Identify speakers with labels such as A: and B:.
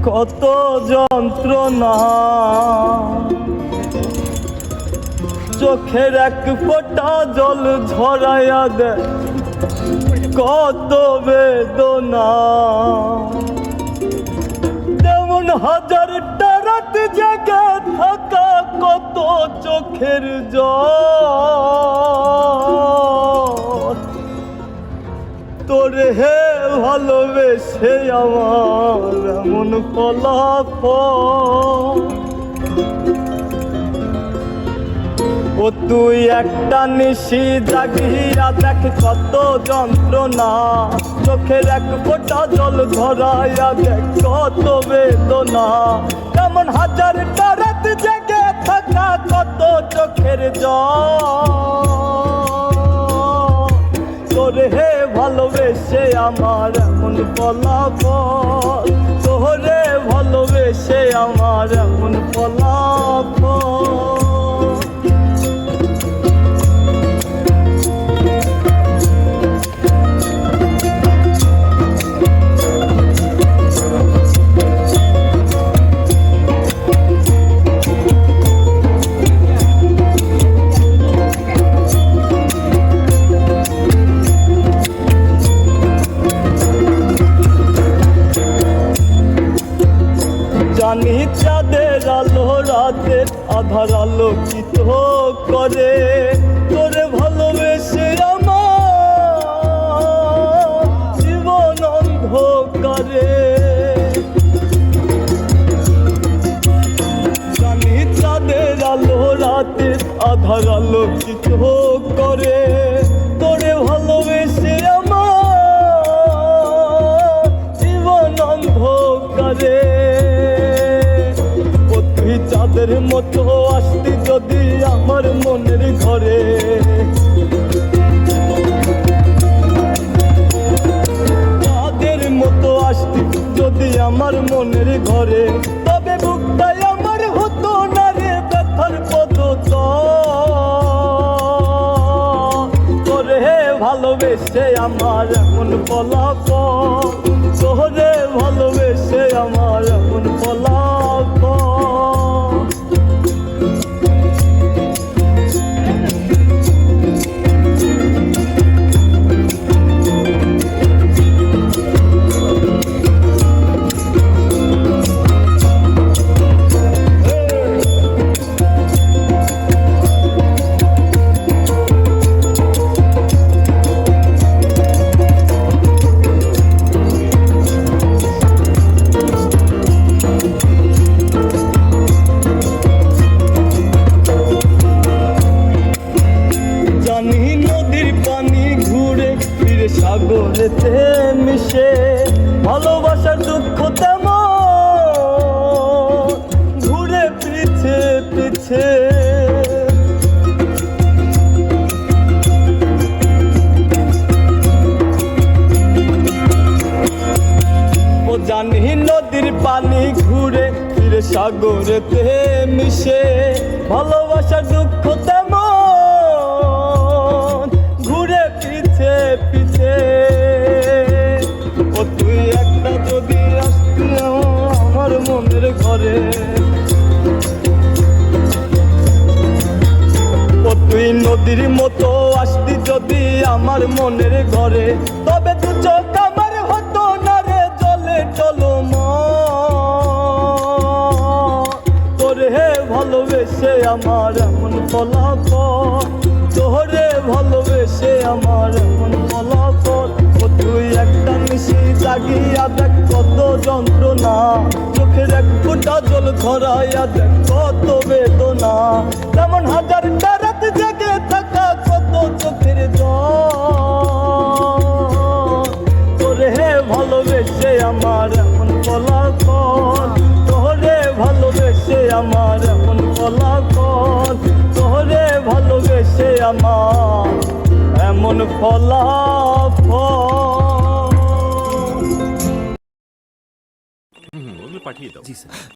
A: কত যন্ত্রণা, চোখের এক ফোঁটা জল ঝরাইয়া দেয় কত বেদনা। তেমন হাজারটা রাত জেগে থাকা কত চোখের জল। তোরে হে ভালোবেসে আমার এমন ফলাফল। ও তুই একটা নিশি জাগিয়া দেখ কত যন্ত্রণা, চোখের এক ফোঁটা জল ধরাইয়া দেখ কত বেদনা। তেমন হাজারটা রাত জেগে থাকা কত চোখের জল। তোরে হে ভালোবেসে আমার এমন ফলাফল, তোরে ভালোবেসে আমার এমন ফলাফল। জানি চাঁদের আলো রাতের আধার আলোকিত করে, তোরে ভালোবেসে আমার জীবন অন্ধকারে। জানি চাঁদের আলো রাতের আধার আলোকিত করে, তোরে ভালোবেসে আমার জীবন অন্ধকারে। চাঁদের মতো আসতি যদি আমার মনের ঘরে, চাঁদের মতো আসতি যদি আমার মনের ঘরে, তবে বুকটাই আমার হতো না রে ব্যথার পদতল। তোরে ভালোবেসে আমার এমন ফলাফল, তোরে ভালোবেসে আমার এমন ফলাফল। সাগরেতে মিশে ভালোবাসার দুঃখ তেমন ঘুরে পিছে পিছে। ও জানি নদীর পানি ঘুরে ফিরে সাগরেতে মিশে ভালোবাসার দুঃখ তেমন ঘুরে পিছে পিছে। ও তুই একটা যদি আসতি আমার মনের ঘরে, ও তুই নদীর মতো আসতি যদি আমার মনের ঘরে, তবে দু চোখ আমার হতো না রে জলে টলমল। তোরে ভালোবেসে আমার এমন ফলাফল, তোরে ভালোবেসে আমার এমন ফলাফল। ও তুই একটা নিশি জাগিয়া দেখ কত যন্ত্রণা, চোখের এক ফোঁটা জল ধরাইয়া দেখ কত বেদনা। তেমন হাজারটা রাত জেগে থাকা কত চোখের জল। তোরে ভালোবেসে আমার এমন ফলাফল, তোরে ভালোবেসে আমার এমন ফলাফল। তোরে ভালোবেসে আমার এমন ফলাফল।
B: পাঠিয়ে দাও। জি স্যার।